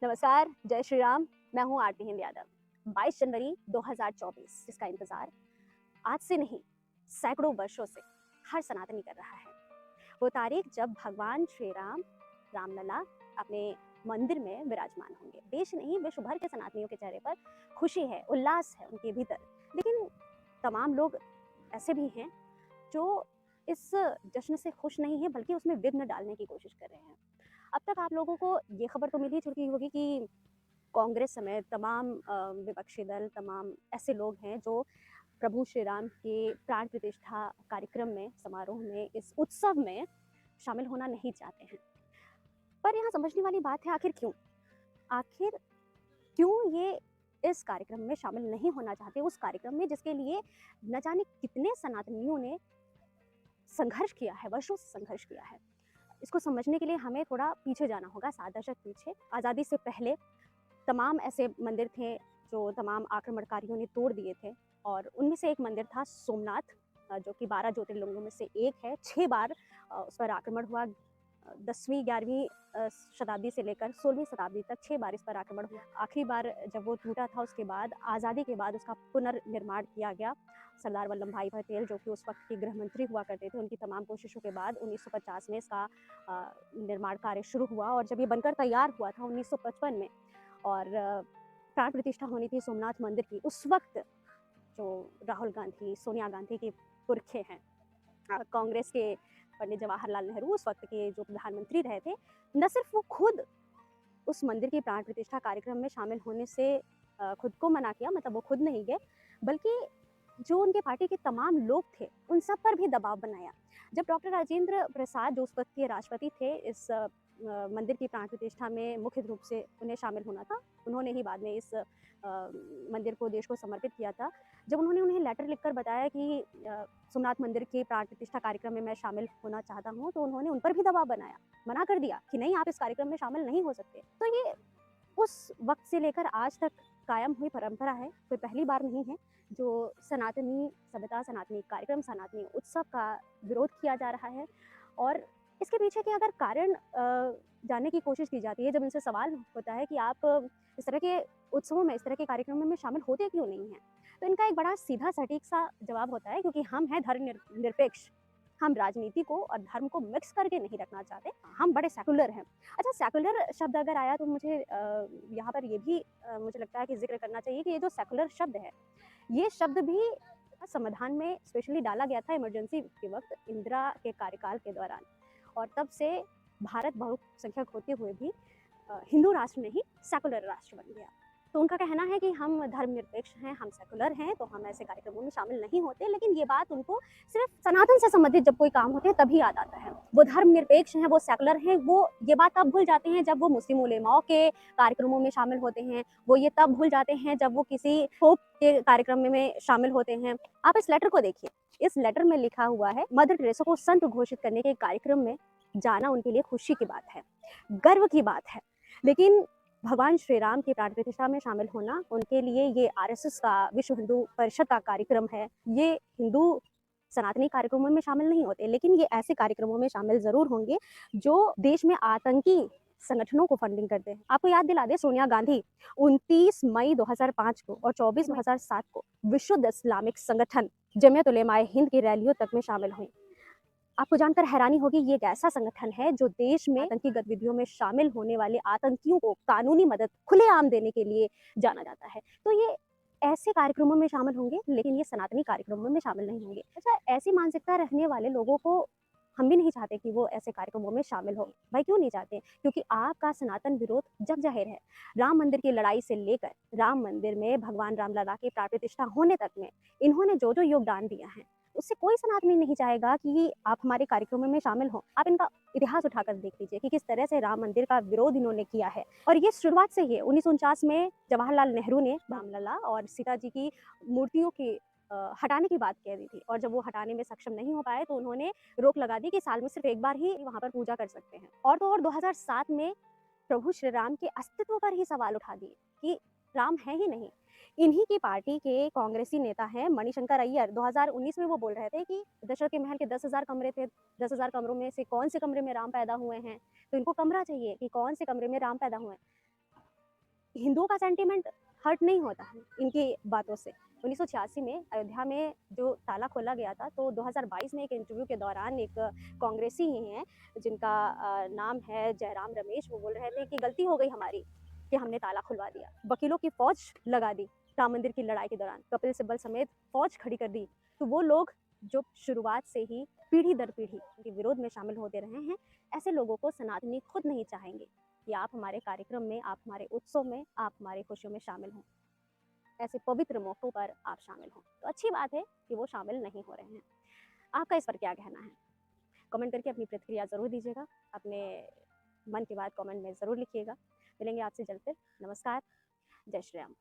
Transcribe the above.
नमस्कार, जय श्री राम। मैं हूँ आरती हिंद यादव। 22 जनवरी 2024 जिसका इंतज़ार आज से नहीं, सैकड़ों वर्षों से हर सनातनी कर रहा है। वो तारीख जब भगवान श्री राम, रामलला अपने मंदिर में विराजमान होंगे। देश नहीं, विश्व भर के सनातनियों के चेहरे पर खुशी है, उल्लास है उनके भीतर। लेकिन तमाम लोग ऐसे भी हैं जो इस जश्न से खुश नहीं हैं, बल्कि उसमें विघ्न डालने की कोशिश कर रहे हैं। अब तक आप लोगों को ये खबर तो मिल ही चुकी होगी कि कांग्रेस समेत तमाम विपक्षी दल, तमाम ऐसे लोग हैं जो प्रभु श्री राम के प्राण प्रतिष्ठा कार्यक्रम में, समारोह में, इस उत्सव में शामिल होना नहीं चाहते हैं। पर यहाँ समझने वाली बात है, आखिर क्यों ये इस कार्यक्रम में शामिल नहीं होना चाहते, उस कार्यक्रम में जिसके लिए न जाने कितने सनातनियों ने संघर्ष किया है, वर्षों से संघर्ष किया है। इसको समझने के लिए हमें थोड़ा पीछे जाना होगा, 7 दशक पीछे। आज़ादी से पहले तमाम ऐसे मंदिर थे जो तमाम आक्रमणकारियों ने तोड़ दिए थे, और उनमें से एक मंदिर था सोमनाथ, जो कि 12 ज्योतिर्लिंगों में से एक है। 6 बार उस पर आक्रमण हुआ। 10वीं 11वीं शताब्दी से लेकर 16वीं शताब्दी तक 6 बार इस पर आक्रमण हुआ। आखिरी बार जब वो टूटा था, उसके बाद आज़ादी के बाद उसका पुनर्निर्माण किया गया। सरदार वल्लभ भाई पटेल, जो कि उस वक्त के गृह मंत्री हुआ करते थे, उनकी तमाम कोशिशों के बाद 1950 में इसका निर्माण कार्य शुरू हुआ। और जब ये बनकर तैयार हुआ था 1955 में, और प्राण प्रतिष्ठा होनी थी सोमनाथ मंदिर की, उस वक्त जो राहुल गांधी, सोनिया गांधी के पुरखे हैं, कांग्रेस के पंडित जवाहरलाल नेहरू उस वक्त के जो प्रधानमंत्री रहे थे, न सिर्फ वो खुद उस मंदिर की प्राण प्रतिष्ठा कार्यक्रम में शामिल होने से खुद को मना किया, मतलब वो खुद नहीं गए, बल्कि जो उनके पार्टी के तमाम लोग थे उन सब पर भी दबाव बनाया। जब डॉक्टर राजेंद्र प्रसाद, जो उस वक्त के राष्ट्रपति थे, इस मंदिर की प्राण प्रतिष्ठा में मुख्य रूप से उन्हें शामिल होना था, उन्होंने ही बाद में इस मंदिर को देश को समर्पित किया था। जब उन्होंने उन्हें लेटर लिखकर बताया कि सोमनाथ मंदिर के प्राण प्रतिष्ठा कार्यक्रम में मैं शामिल होना चाहता हूँ, तो उन्होंने उन पर भी दबाव बनाया, मना कर दिया कि नहीं, आप इस कार्यक्रम में शामिल नहीं हो सकते। तो ये उस वक्त से लेकर आज तक कायम हुई परंपरा है। कोई पहली बार नहीं है जो सनातनी सभ्यता, सनातनी कार्यक्रम, सनातनी उत्सव का विरोध किया जा रहा है। और इसके पीछे के अगर कारण जानने की कोशिश की जाती है, जब इनसे सवाल होता है कि आप इस तरह के उत्सवों में, इस तरह के कार्यक्रमों में शामिल होते क्यों नहीं हैं, तो इनका एक बड़ा सीधा सटीक सा जवाब होता है, क्योंकि हम हैं धर्म निरपेक्ष। हम राजनीति को और धर्म को मिक्स करके नहीं रखना चाहते, हम बड़े सेकुलर हैं। अच्छा, सेकुलर शब्द अगर आया तो मुझे यहाँ पर ये भी मुझे लगता है कि जिक्र करना चाहिए कि ये जो सेकुलर शब्द है, ये शब्द भी संविधान में स्पेशली डाला गया था इमरजेंसी के वक्त, इंदिरा के कार्यकाल के दौरान। और तब से भारत बहुसंख्यक होते हुए भी हिंदू राष्ट्र नहीं, सेकुलर राष्ट्र बन गया। तो उनका कहना है कि हम धर्मनिरपेक्ष हैं, हम सेकुलर हैं, तो हम ऐसे कार्यक्रमों में शामिल नहीं होते। लेकिन ये बात उनको सिर्फ सनातन से संबंधित जब कोई काम होते हैं तभी याद आता है। वो धर्मनिरपेक्ष हैं, वो सेकुलर हैं, वो ये बात तब भूल जाते हैं जब वो मुस्लिम उलेमाओं के कार्यक्रमों में शामिल होते हैं। वो ये तब भूल जाते हैं जब वो किसी पोप के कार्यक्रम में शामिल होते हैं। आप इस लेटर को देखिए, इस लेटर में लिखा हुआ है, मदर टेरेसा को संत घोषित करने के कार्यक्रम में जाना उनके लिए खुशी की बात है, गर्व की बात है। लेकिन भगवान श्री राम की प्राण प्रतिष्ठा में शामिल होना उनके लिए ये आरएसएस का, विश्व हिंदू परिषद का कार्यक्रम है। ये हिंदू सनातनी कार्यक्रमों में शामिल नहीं होते, लेकिन ये ऐसे कार्यक्रमों में शामिल जरूर होंगे जो देश में आतंकी संगठनों को फंडिंग करते हैं। आपको याद दिला दे, सोनिया गांधी 29 मई 2005 को और 24 मई 2007 को विशुद्ध इस्लामिक संगठन जमियत उलेमाए हिंद की रैलियों तक में शामिल हुई। आपको जानकर हैरानी होगी, ये एक ऐसा संगठन है जो देश में आतंकी गतिविधियों में शामिल होने वाले आतंकियों को कानूनी मदद खुलेआम देने के लिए जाना जाता है। तो ये ऐसे कार्यक्रमों में शामिल होंगे, लेकिन ये सनातनी कार्यक्रमों में शामिल नहीं होंगे। अच्छा, ऐसी मानसिकता रखने वाले लोगों को हम भी नहीं चाहते कि वो ऐसे कार्यक्रमों में शामिल हो। भाई क्यों नहीं चाहते? क्योंकि आपका सनातन विरोध जग जाहिर है। राम मंदिर की लड़ाई से लेकर राम मंदिर में भगवान रामलला की प्राण प्रतिष्ठा होने तक में इन्होंने जो जो योगदान दिया है, उससे कोई सनातनी नहीं चाहेगा कि आप हमारे कार्यक्रमों में शामिल हो। आप इनका इतिहास उठाकर देख लीजिए कि किस तरह से राम मंदिर का विरोध इन्होंने किया है। और ये शुरुआत से ही है। 1949 में जवाहरलाल नेहरू ने रामलला और सीता जी की मूर्तियों की हटाने की बात कह दी थी, और जब वो हटाने में सक्षम नहीं हो पाए तो उन्होंने रोक लगा दी कि साल में सिर्फ एक बार ही वहाँ पर पूजा कर सकते हैं। और तो और 2007 में प्रभु श्री राम के अस्तित्व पर ही सवाल उठा दिए कि राम है ही नहीं। इन्हीं की पार्टी के कांग्रेसी नेता हैं मणिशंकर अय्यर, 2019 में वो बोल रहे थे कि दशरथ के महल के 10,000 कमरे थे, 10,000 कमरों में से कौन से कमरे में राम पैदा हुए हैं, तो इनको कमरा चाहिए कि कौन से कमरे में राम पैदा हुए हैं। हिंदुओं का सेंटिमेंट हर्ट नहीं होता है इनकी बातों से। 1986 में अयोध्या में जो ताला खोला गया था, तो 2022 में एक इंटरव्यू के दौरान एक कांग्रेसी ही हैं जिनका नाम है जयराम रमेश, वो बोल रहे थे कि गलती हो गई हमारी कि हमने ताला खुलवा दिया, वकीलों की फौज लगा दी राम मंदिर की लड़ाई के दौरान, कपिल सिब्बल समेत फौज खड़ी कर दी। तो वो लोग जो शुरुआत से ही पीढ़ी दर पीढ़ी उनके विरोध में शामिल होते रहे हैं, ऐसे लोगों को सनातनी खुद नहीं चाहेंगे कि आप हमारे कार्यक्रम में, आप हमारे उत्सव में, आप हमारे खुशियों में शामिल हों, ऐसे पवित्र मौक़ों पर आप शामिल हों। तो अच्छी बात है कि वो शामिल नहीं हो रहे हैं। आपका इस पर क्या कहना है? कमेंट करके अपनी प्रतिक्रिया ज़रूर दीजिएगा, अपने मन की बात कमेंट में ज़रूर लिखिएगा। मिलेंगे आपसे जल्द फिर। नमस्कार, जय श्री राम।